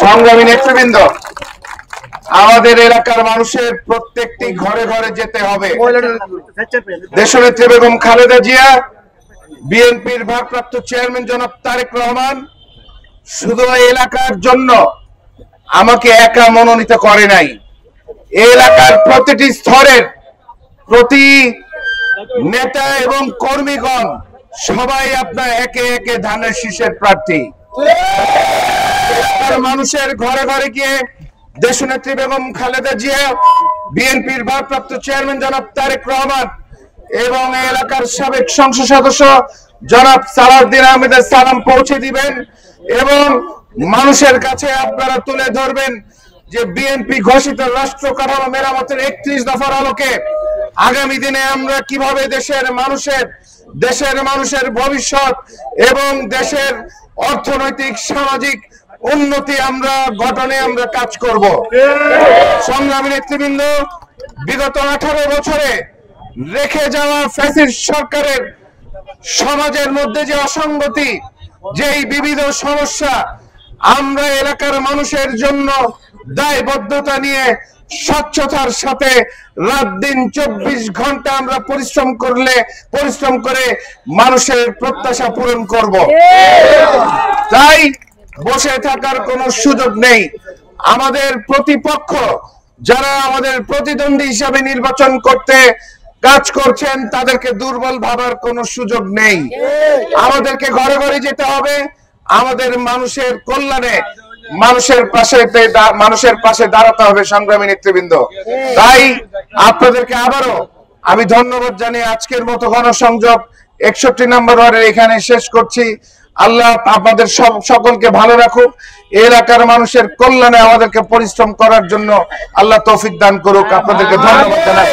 সংগ্রামী নেতৃবৃন্দ, আমাদের এলাকার মানুষের প্রত্যেকটি ঘরে ঘরে যেতে হবে। দেশনেত্রী বেগম খালেদা জিয়া, বিএনপির ভারপ্রাপ্ত চেয়ারম্যান জনাব তারেক রহমান শুধু এলাকার জন্য আমাকে একা মনোনীত করে নাই, এলাকার প্রতিটি স্তরের প্রতি নেতা এবং কর্মীগণ সবাই আপনার একে একে ধানের শীষের প্রার্থী। মানুষের ঘরে ঘরে গিয়ে দেশনেত্রী বেগম খালেদা জিয়া, বিএনপির ভারপ্রাপ্ত চেয়ারম্যান জনাব তারেক রহমান এবং এলাকার সাবেক সংসদ সদস্য জনাব সালাউদ্দিন আহমেদের সালাম পৌঁছে দিবেন এবং মানুষের কাছে আপনারা তুলে ধরবেন যে বিএনপি ঘোষিত রাষ্ট্র কাঠামো মেরামতের 31 দফার আলোকে আগামী দিনে আমরা কিভাবে দেশের মানুষের ভবিষ্যৎ এবং দেশের অর্থনৈতিক সামাজিক উন্নতি গঠনে আমরা কাজ করব। সংগ্রামী নেতৃবৃন্দ, বিগত 18 বছরে রেখে যাওয়া ফ্যাসিস্ট সরকারের সমাজের মধ্যে যে অসঙ্গতি, যেই বিবিধ সমস্যা, আমরা এলাকার মানুষের জন্য দায়বদ্ধতা নিয়ে স্বচ্ছতার সাথে রাত দিন 24 ঘন্টা আমরা পরিশ্রম করে মানুষের প্রত্যাশা পূরণ করব। তাই বসে থাকার কোনো সুযোগ নেই। আমাদের প্রতিপক্ষ যারা আমাদের প্রতিদ্বন্দ্বী হিসাবে নির্বাচন করতে কাজ করছেন তাদেরকে দুর্বল ভাবার কোনো সুযোগ নেই। আমাদেরকে ঘরে ঘরে যেতে হবে, আমাদের মানুষের কল্যাণে মানুষের পাশে দাঁড়াতে হবে। সংগ্রামী নেতৃবৃন্দ, তাই আপনাদেরকে আবারও আমি ধন্যবাদ জানিয়ে আজকের মতো গণসংযোগ 61 নম্বর ওয়ার্ডের এখানে শেষ করছি। আল্লাহ আপনাদের সকলকে ভালো রাখুক, এলাকার মানুষের কল্যাণে আমাদেরকে পরিশ্রম করার জন্য আল্লাহ তৌফিক দান করুক। আপনাদেরকে ধন্যবাদ জানাই।